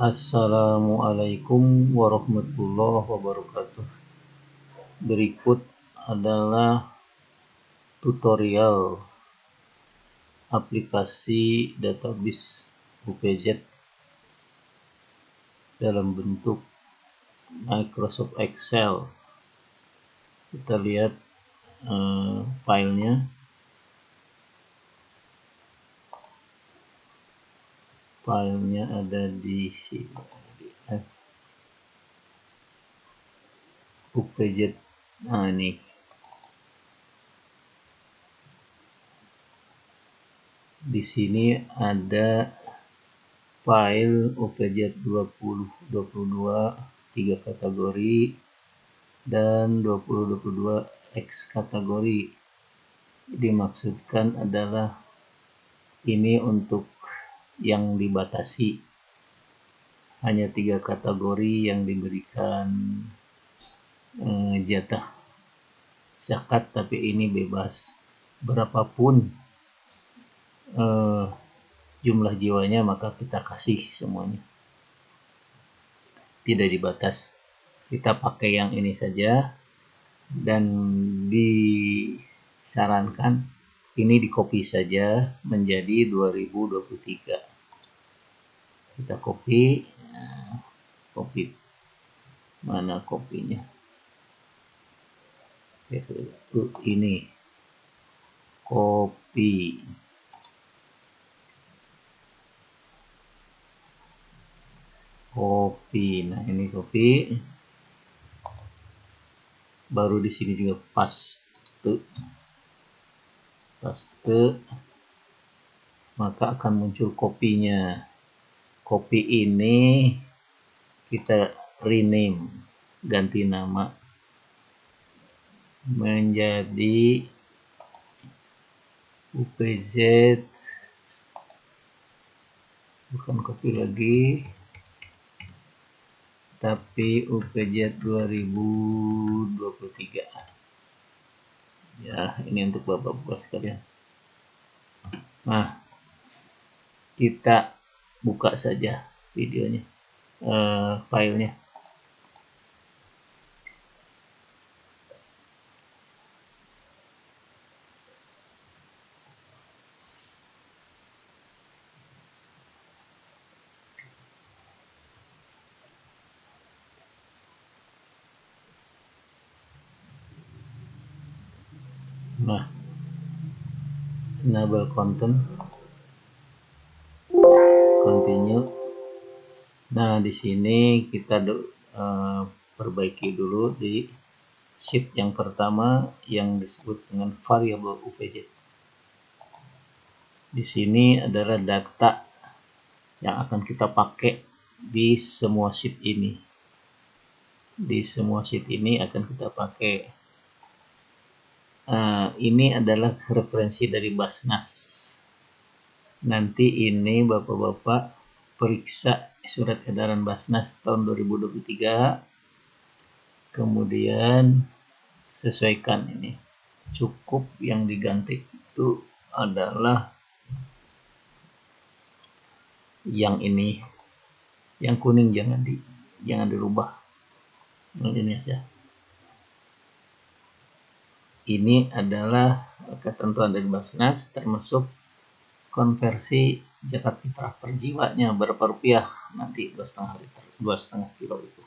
Assalamualaikum warahmatullahi wabarakatuh. Berikut adalah tutorial aplikasi database UPZ dalam bentuk Microsoft Excel. Kita lihat filenya. Filenya ada di sini. UPZ. Nah, ini. Di sini ada file UPZ 2022 3 kategori dan 2022 X kategori. Dimaksudkan adalah ini untuk yang dibatasi, hanya 3 kategori yang diberikan jatah zakat, tapi ini bebas berapapun jumlah jiwanya, maka kita kasih semuanya, tidak dibatas. Kita pakai yang ini saja, dan disarankan ini di copy saja menjadi 2023. Kita copy. Copy mana kopinya? Ini copy. Nah, ini copy. Baru di sini juga paste. Maka akan muncul kopinya. Copy ini kita rename, ganti nama menjadi UPZ, bukan copy lagi, tapi UPZ 2023. Ya, ini untuk bapak-bapak sekalian. Nah, kita buka saja videonya, filenya. Nah, enable content, continue. Nah, di sini kita perbaiki dulu di sheet yang pertama yang disebut dengan variable UPZ. Di sini adalah data yang akan kita pakai di semua sheet ini. Di semua sheet ini akan kita pakai. Ini adalah referensi dari Basnas. Nanti ini bapak-bapak periksa surat edaran Basnas tahun 2023, kemudian sesuaikan ini. Cukup yang diganti itu adalah yang ini, yang kuning jangan dirubah. Ini saja. Ini adalah ketentuan dari Basnas, termasuk konversi zakat fitrah per jiwanya berapa rupiah, nanti 2,5 kilo itu.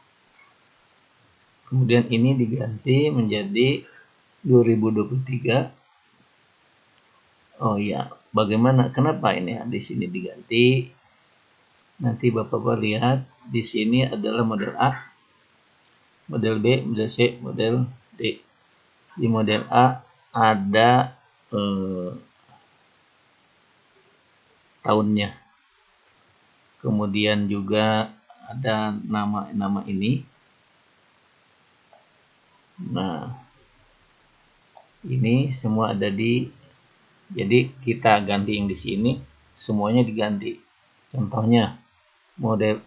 Kemudian ini diganti menjadi 2023. Oh ya, bagaimana? Kenapa ini di sini diganti? Nanti bapak-bapak lihat di sini adalah model A, model B, model C, model D. Di model A ada tahunnya, kemudian juga ada nama ini. Nah, ini semua ada jadi kita ganti yang di sini, semuanya diganti. Contohnya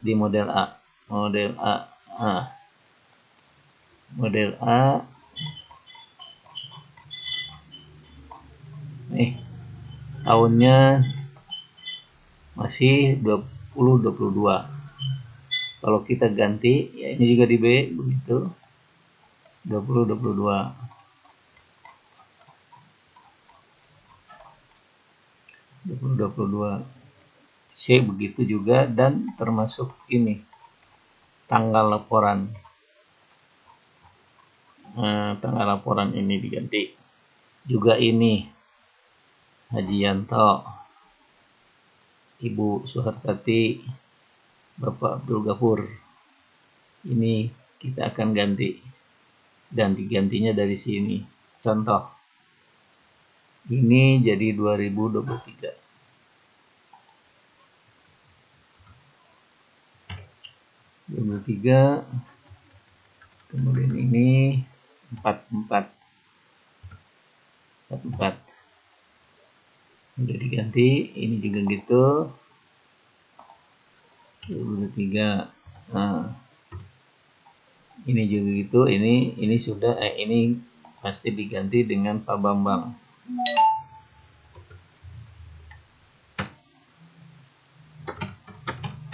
di model A, model A nih, tahunnya masih 2022. Kalau kita ganti, ya ini juga di B begitu. 20, 22. 22. C begitu juga, dan termasuk ini tanggal laporan. Tanggal laporan ini diganti. Juga ini Haji Yanto, Ibu Suhartati, Bapak Abdul Ghafur. Ini kita akan ganti, dan digantinya dari sini. Contoh, ini jadi 2023. 23, kemudian ini 44. Udah diganti, ini juga gitu. 23. Nah, ini juga gitu, ini sudah ini pasti diganti dengan Pak Bambang.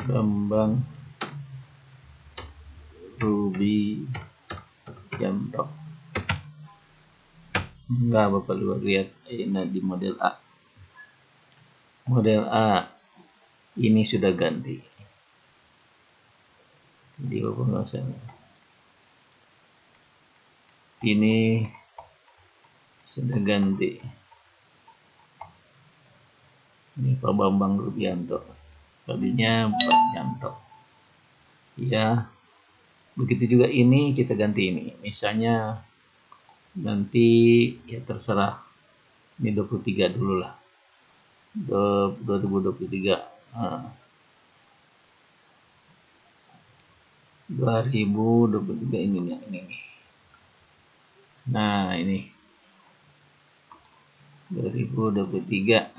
Bambang Ruby Yanto. Enggak, Bapak lihat ini di model A. Model A ini sudah ganti. Jadi Bapak nggak usah. Ini sudah ganti. Ini Pak Bambang Rubianto. Tadinya Pak Yanto. Ya, begitu juga ini kita ganti ini. Misalnya nanti ya terserah. Ini 23 dulu lah. 2023. Nah, 2023 ini nih. Nah, ini 2023.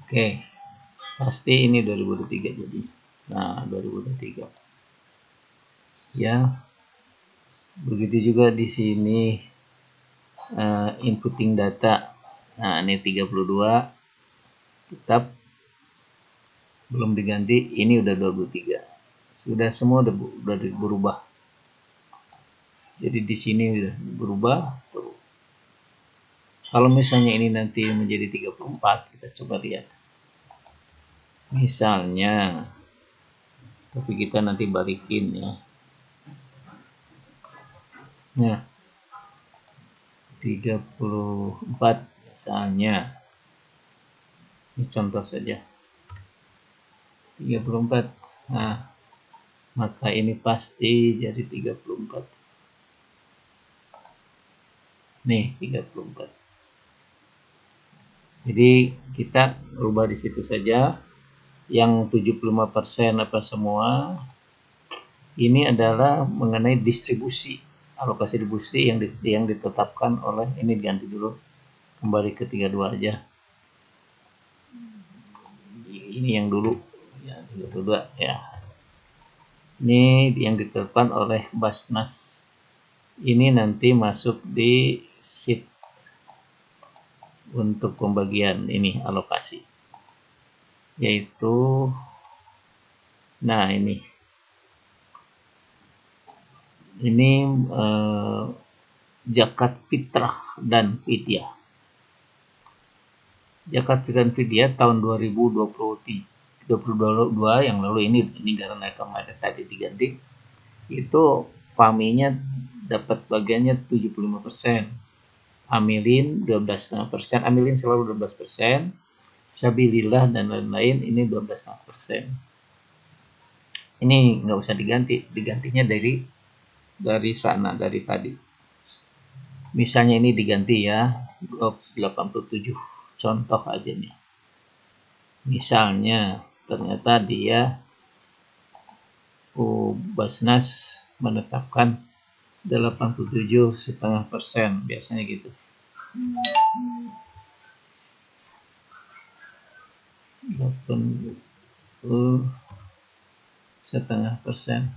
Oke. Pasti ini 2023 jadi. Nah, 2023. Ya. Begitu juga di sini inputting data. Nah, ini 32 tetap belum diganti, ini udah 23. Sudah semua udah berubah. Jadi di sini udah berubah tuh. Kalau misalnya ini nanti menjadi 34, kita coba lihat. Misalnya, tapi kita nanti balikin ya. Nah, 34 misalnya. Ini contoh saja. 34. Nah, maka ini pasti jadi 34. Nih, 34. Jadi kita rubah di situ saja. Yang 75% apa semua ini adalah mengenai distribusi, alokasi distribusi yang ditetapkan oleh, ini diganti dulu, kembali ke 32 aja. Ini yang dulu ya, 32 ya. Ini yang ditetapkan oleh Basnas. Ini nanti masuk di sheet untuk pembagian ini alokasi, yaitu nah ini zakat fitrah dan fidyah. Zakat fitrah dan fidyah tahun 2022 yang lalu ini karena kemarin tadi diganti, itu FAMI-nya dapat bagiannya 75%, amilin 12,5%, amilin selalu 12%, sabilillah dan lain-lain ini 12,5%. Ini nggak usah digantinya dari sana, dari tadi. Misalnya ini diganti ya 87, contoh aja nih. Misalnya ternyata dia Basnas menetapkan 87,5%, biasanya gitu. 80,5%.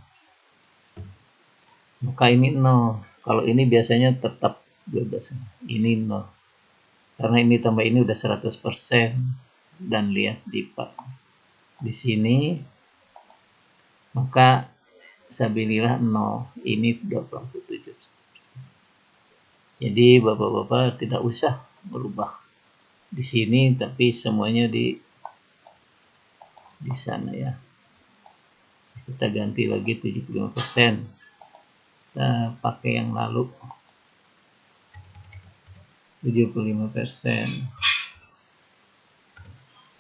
Maka ini 0. Kalau ini biasanya tetap 12. Ini 0. Karena ini tambah ini udah 100%. Dan lihat di sini maka sabilillah 0, ini 27%. Jadi bapak-bapak tidak usah berubah di sini, tapi semuanya di sana ya. Kita ganti lagi 75%. Kita pakai yang lalu 75%.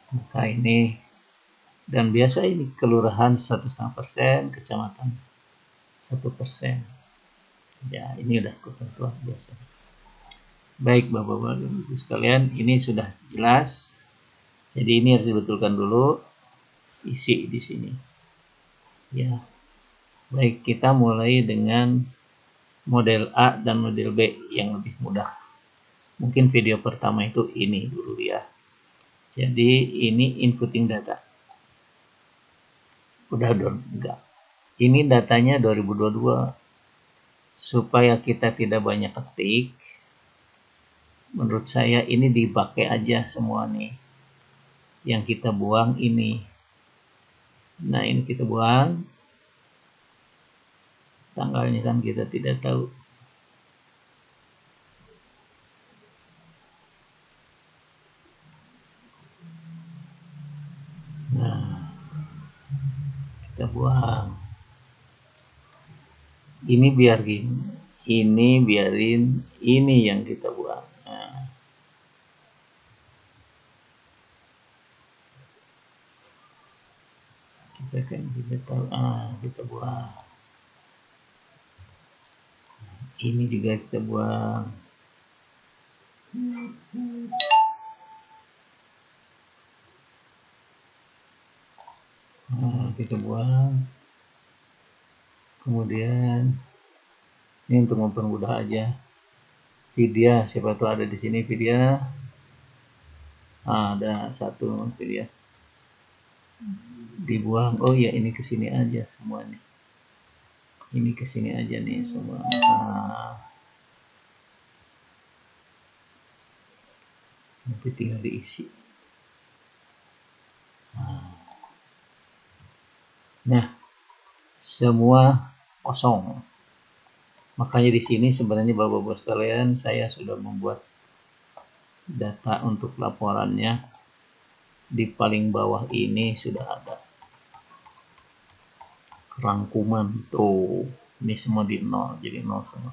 Maka ini, dan biasa ini kelurahan 1,5%, kecamatan 1%. Ya, ini udah ketentuan biasa. Baik bapak-bapak dan ibu sekalian, ini sudah jelas. Jadi ini harus dibetulkan dulu isi di sini. Ya, baik, kita mulai dengan model A dan model B yang lebih mudah. Mungkin video pertama itu ini dulu ya. Jadi ini inputting data. Udah dong, enggak. Ini datanya 2022. Supaya kita tidak banyak ketik, menurut saya ini dipakai aja semua nih. Yang kita buang ini. Nah, ini kita buang. Tanggalnya kan kita tidak tahu. Nah, kita buang. Ini biarin. Ini biarin. Ini yang kita buang. Nah. Kita kan tidak tahu. Kita buang. Ini juga kita buang. Nah, kita buang. Kemudian ini untuk mempermudah aja. Vidya, siapa tuh ada di sini Vidya? Ada satu Vidya. Dibuang. Oh ya, ini ke sini aja semua nih. Ini ke sini aja nih semua. Nanti tinggal diisi. Nah, semua kosong. Makanya di sini sebenarnya bapak-bapak sekalian, saya sudah membuat data untuk laporannya. Di paling bawah ini sudah ada rangkuman tuh. Ini semua di 0, jadi 0 semua.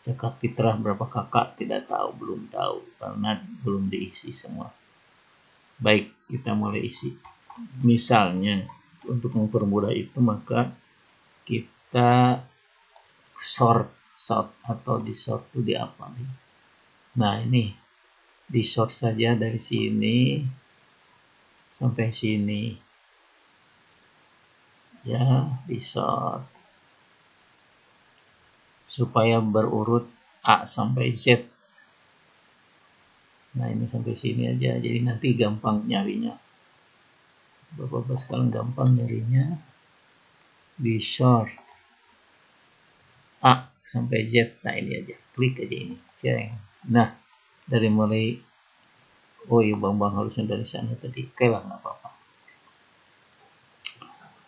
Zakat fitrah berapa kakak tidak tahu, belum tahu karena belum diisi semua. Baik, kita mulai isi. Misalnya untuk mempermudah itu maka kita sort atau di sort itu di apa nih? Nah, ini di sort saja dari sini sampai sini. Ya, di sort supaya berurut A sampai Z. Nah, ini sampai sini aja, jadi nanti gampang nyarinya. Bapak-bapak sekarang gampang nyarinya di sort A sampai Z. Nah, ini aja, klik aja ini, ceng. Nah, dari mulai, oh iya bang harusnya dari sana tadi. Oke lah, nggak apa-apa.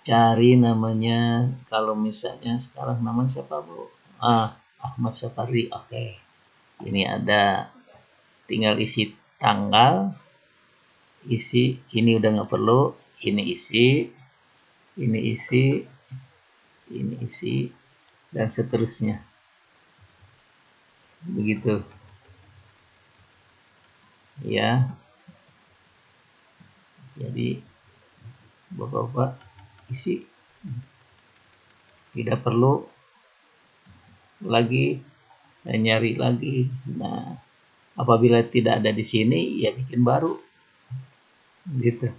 Cari namanya, kalau misalnya sekarang namanya siapa bu? Ahmad Safari. Oke, ini ada, tinggal isi tanggal, isi ini udah nggak perlu, ini isi, ini isi, ini isi, dan seterusnya. Begitu ya. Jadi bapak-bapak isi, tidak perlu lagi nyari lagi. Nah, apabila tidak ada di sini ya bikin baru gitu.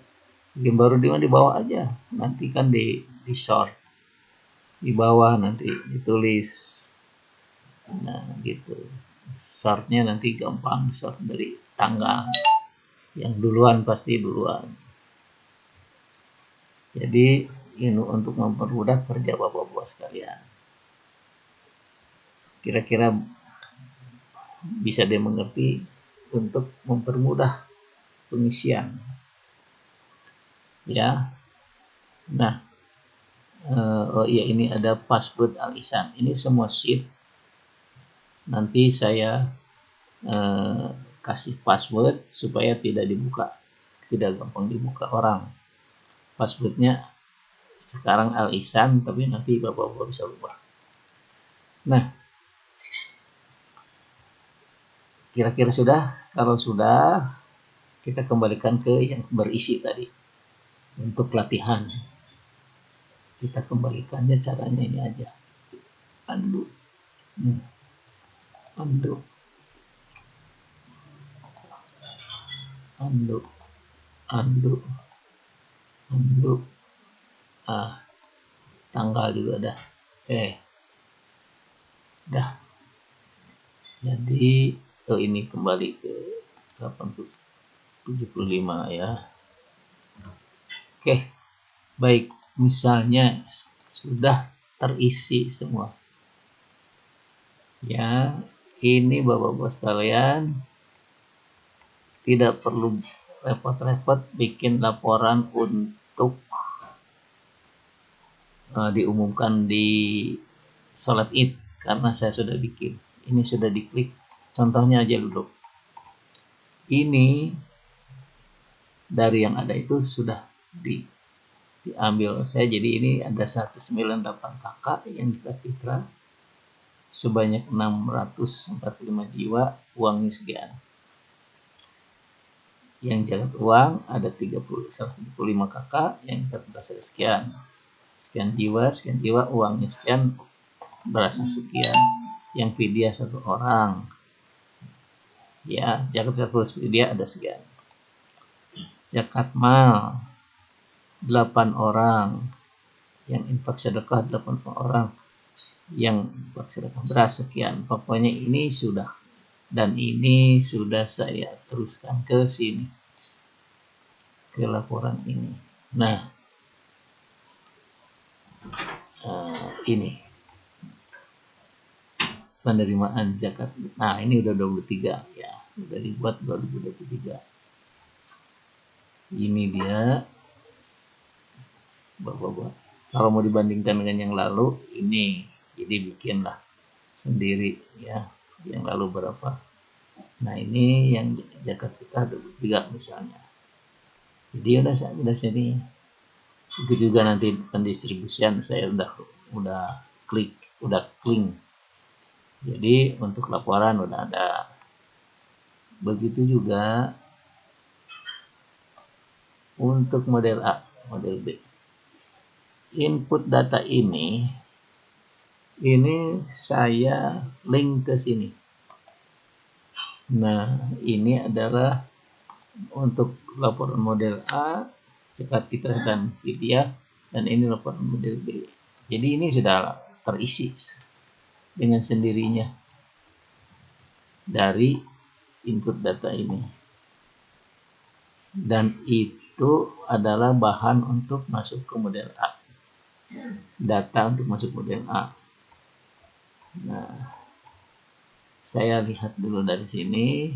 Bikin baru di bawah aja, nanti kan di sort di bawah, nanti ditulis. Nah, gitu. Sortnya nanti gampang, sort dari tanggal. Yang duluan pasti duluan. Jadi ini untuk mempermudah kerja bapak-bapak sekalian. Kira-kira bisa dimengerti untuk mempermudah pengisian. Ya. Nah, Oh iya, ini ada password Al-Ihsan. Ini semua sheet. Nanti saya kasih password supaya tidak dibuka, tidak gampang dibuka orang. Passwordnya sekarang Al-Ihsan, tapi nanti bapak-bapak bisa ubah. Nah, kira-kira sudah. Kalau sudah, kita kembalikan ke yang berisi tadi. Untuk latihan, kita kembalikannya caranya ini aja. Undo. Undo. Undo. Undo. Undo. Tanggal juga dah. Dah. Jadi ini kembali ke 75 ya. Oke, baik. Misalnya sudah terisi semua. Ya, ini bapak-bapak sekalian tidak perlu repot-repot bikin laporan untuk diumumkan di sholat id karena saya sudah bikin. Ini sudah diklik. Contohnya aja dulu. Ini dari yang ada itu sudah diambil saya, jadi ini ada 198 kakak yang kita fitra sebanyak 645 jiwa, uangnya sekian. Yang jagat uang ada 135 kakak yang kita berasa sekian jiwa, uangnya sekian, berasa sekian. Yang vidya 1 orang ya, zakat plus vidya ada sekian. Zakat mal 8 orang, yang infak sedekah 8 orang, yang infak sedekah beras sekian. Pokoknya ini sudah, dan ini sudah saya teruskan ke sini, ke laporan ini. Nah, ini penerimaan zakat. Nah, ini udah 23 ya, udah dibuat 2023. Ini dia bapak-bapak. Kalau mau dibandingkan dengan yang lalu, ini jadi bikinlah sendiri ya, yang lalu berapa. Nah, ini yang zakat kita 23 misalnya. Jadi udah sini. Itu juga nanti pendistribusian saya udah klik. Jadi untuk laporan udah ada. Begitu juga untuk model A, model B. Input data ini saya link ke sini. Nah, ini adalah untuk laporan model A, zakat fitrah dan fidyah, dan ini laporan model B. Jadi ini sudah terisi dengan sendirinya dari input data ini. Dan itu adalah bahan untuk masuk ke model A. Data untuk masuk model A. Nah, saya lihat dulu dari sini.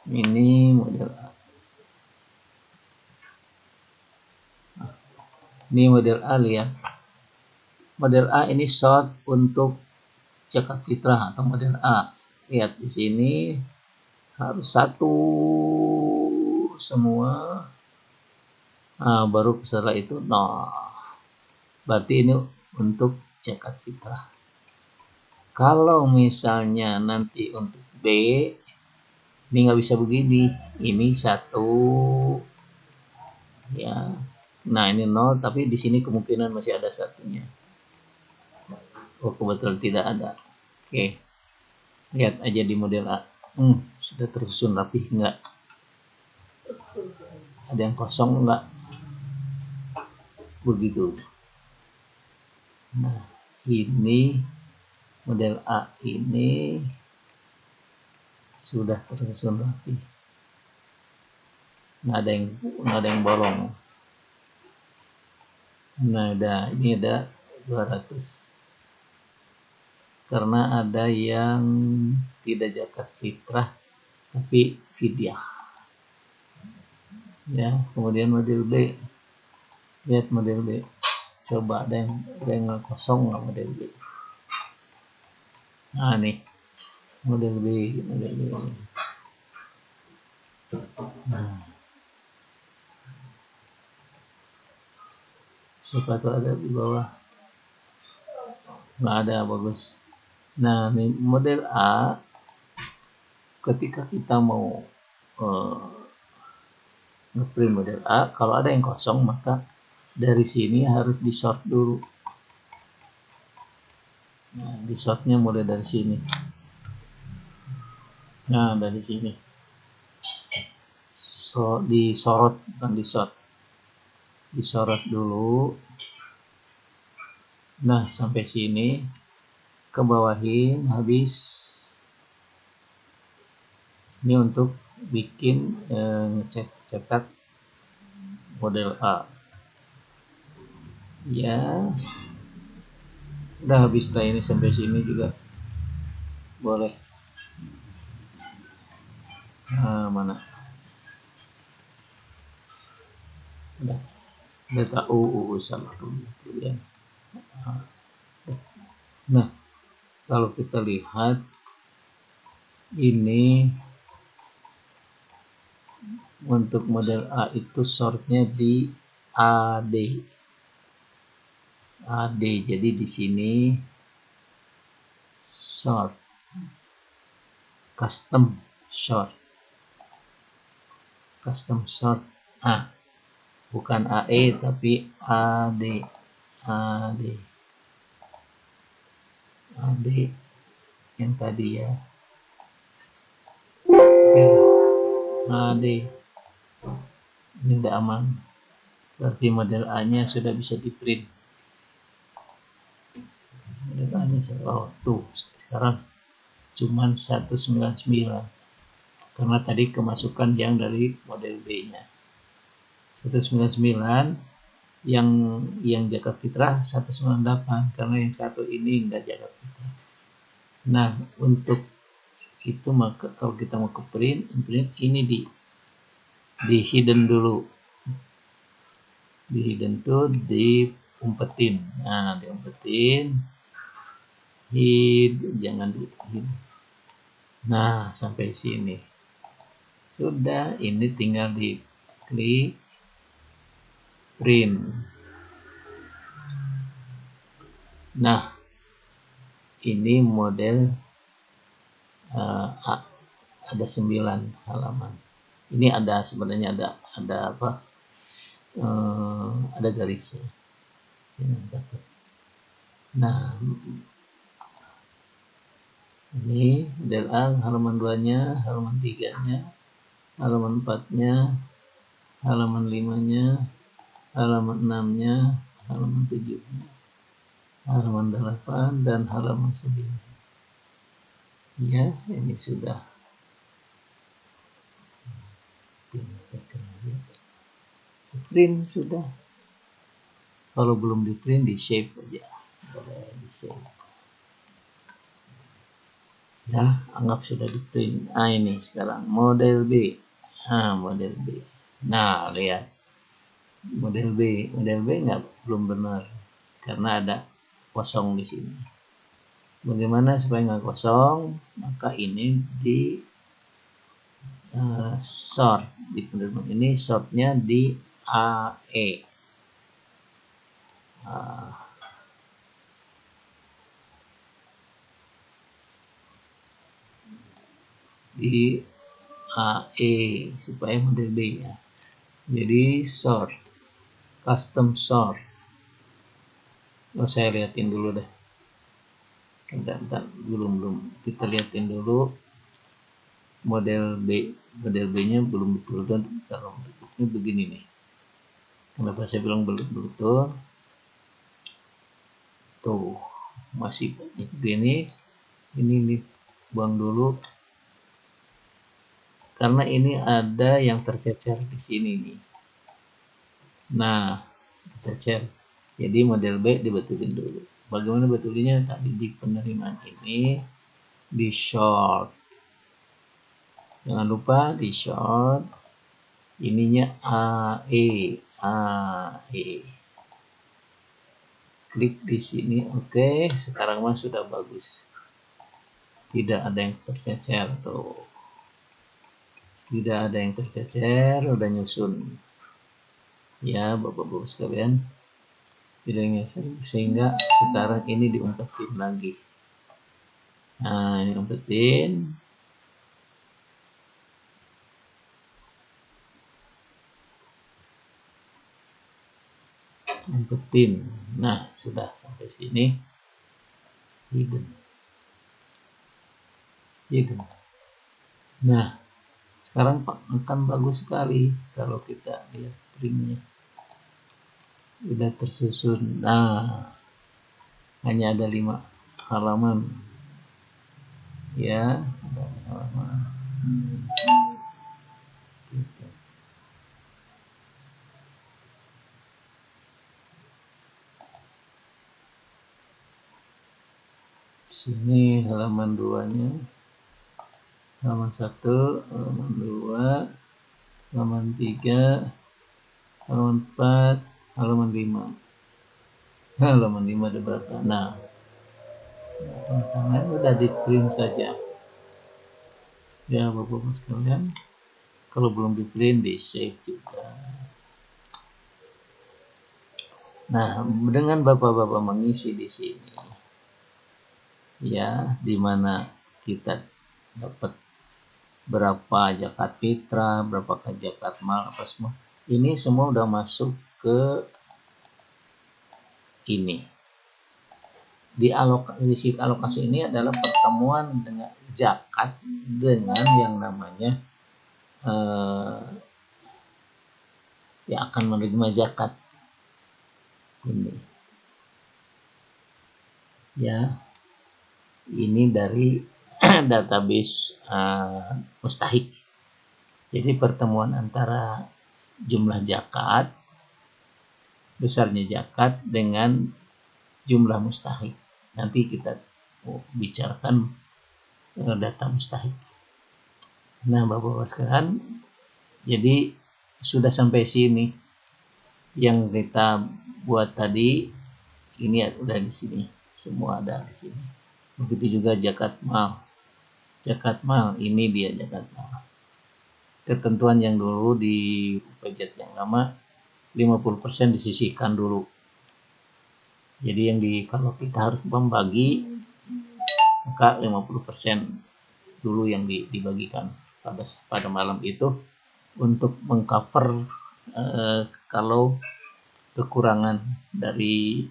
Ini model A. Ini model A, lihat. Model A ini short untuk zakat fitrah atau model A. Lihat di sini harus 1 semua. Nah, baru setelah itu 0. Berarti ini untuk zakat fitrah. Kalau misalnya nanti untuk B, ini nggak bisa begini. Ini 1 ya. Nah, ini 0, tapi di sini kemungkinan masih ada 1-nya. Oh, kebetulan tidak ada. Oke, lihat aja di model A. Sudah tersusun rapi enggak? Ada yang kosong enggak? Begitu. Nah, ini model A ini sudah tersusun rapi. Nggak ada yang bolong. Nah, ini ada 200. Karena ada yang tidak zakat fitrah tapi fidyah. Ya, kemudian model B. Lihat model B. Coba ada yang kosong nggak model B? Nah, nih model B. Nah, siapa tuh ada di bawah? Nggak ada, bagus. Nah, nih model A, ketika kita mau ngeprint model A, kalau ada yang kosong maka dari sini harus di sort dulu. Nah, di sortnya mulai dari sini. Nah, dari sini. So, disorot, bukan di sort. Disorot dulu. Nah, sampai sini. Ke bawahin, habis. Ini untuk bikin cetak model A. Ya, udah habis lah ini sampai sini juga boleh. Nah, mana? Udah. Data salah kemudian. Nah, kalau kita lihat ini untuk model A itu sortnya di AD. AD. Jadi di sini sort custom sort bukan AE tapi AD yang tadi ya. Oke. AD ini udah aman, berarti model A nya sudah bisa di print. Model A nya tuh sekarang cuman 199 karena tadi kemasukan yang dari model B nya 199, yang jaga fitrah 198 karena yang satu ini enggak jaga fitrah. Nah, untuk itu maka kalau kita mau ke print ini di hidden dulu. Di hidden tuh diumpetin. Nah, diumpetin. Jangan di hid. Nah, sampai sini. Sudah, ini tinggal di klik print. Nah, ini model ada 9 halaman. Ini ada sebenarnya ada apa? Ada garisnya. Nah, ini model A halaman 2-nya, halaman 3-nya, halaman 4-nya, halaman 5-nya, halaman 6-nya, halaman 7-nya, halaman 8 dan halaman 9. Ya, ini sudah print sudah. Kalau belum di print di save aja. Boleh di save. Ya, anggap sudah di print. Nah, ini sekarang model B. Nah, model B. Nah, lihat. Model B belum benar karena ada kosong di sini. Bagaimana supaya nggak kosong? Maka ini di sort di penerima ini sortnya di AE. Di AE supaya model B ya. Jadi sort, custom sort. Saya liatin dulu deh. Bentar, belum kita liatin dulu model B-nya belum betul dan kalau bentuknya begini nih. Kenapa saya bilang belum betul? Tuh masih banyak begini. Ini nih buang dulu karena ini ada yang tercecer di sini nih. Nah, tercecer. Jadi model B dibetulin dulu. Bagaimana betulinya? Tadi di penerimaan ini di short. Jangan lupa di short. ininya AE. Klik di sini. Oke, sekarang mah sudah bagus. Tidak ada yang tercecer tuh. Tidak ada yang tercecer, udah nyusun. Ya, Bapak-Bapak sekalian. Tidak nyusun, sehingga sekarang ini diumpetin lagi. Nah, ini umpetin. Umpetin. Nah, sudah sampai sini. Hidden. Nah, sekarang akan bagus sekali kalau kita lihat printnya. Sudah tersusun. Nah, hanya ada 5 halaman. Ya, ada halaman. Gitu. Sini halaman 2-nya. Halaman 1, halaman 2, halaman 3, halaman 4, halaman 5. Halaman 5 ada berapa? Nah, tangan udah di print saja. Ya, Bapak-Bapak sekalian, kalau belum di print, di save juga. Nah, dengan Bapak-Bapak mengisi di sini, ya, dimana kita dapat berapa zakat fitrah, berapa zakat mal, apa semua. Ini semua udah masuk ke ini. Di sheet alokasi ini adalah pertemuan dengan zakat dengan yang namanya yang akan menerima zakat ini. Ya, ini dari database mustahik. Jadi pertemuan antara jumlah zakat, besarnya zakat dengan jumlah mustahik. Nanti kita bicarakan data mustahik. Nah, Bapak-Bapak sekalian, jadi sudah sampai sini. Yang kita buat tadi ini udah di sini, semua ada di sini. Begitu juga zakat mal. Zakat mal, ini dia zakat mal. Ketentuan yang dulu di budget yang lama 50% disisihkan dulu. Jadi kalau kita harus membagi, maka 50% dulu yang dibagikan pada malam itu untuk mengcover kalau kekurangan dari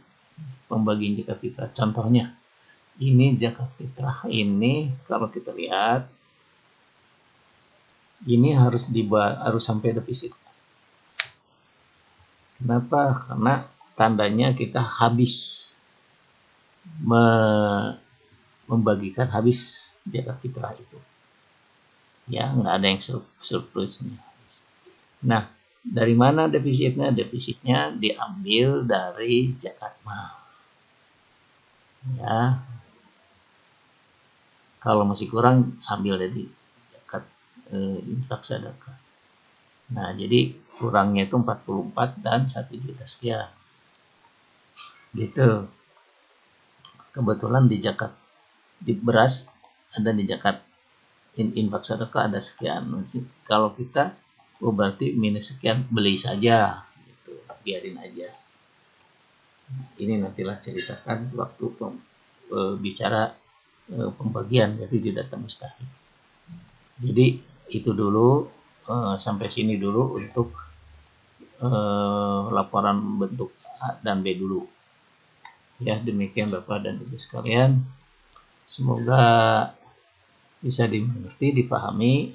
pembagian zakat fitrah. Contohnya, ini zakat fitrah ini kalau kita lihat ini harus sampai defisit. Kenapa? Karena tandanya kita habis membagikan habis zakat fitrah itu. Ya, nggak ada yang surplusnya. Nah, dari mana defisitnya? Defisitnya diambil dari zakat mal. Ya, kalau masih kurang ambil dari zakat infak sedekah. Nah, jadi kurangnya itu 44 dan 1 juta sekian. Gitu. Kebetulan di zakat di beras ada, di zakat infak sedekah ada sekian. Kalau kita berarti minus sekian, beli saja gitu, biarin aja. Ini nantilah ceritakan waktu bicara pembagian jadi di data mustahik. Jadi itu dulu, sampai sini dulu untuk laporan bentuk A dan B dulu. Ya, demikian Bapak dan Ibu sekalian. Semoga bisa dimengerti, dipahami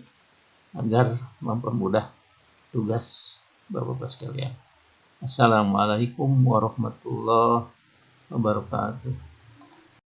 agar mempermudah tugas Bapak-Bapak sekalian. Assalamualaikum warahmatullahi wabarakatuh.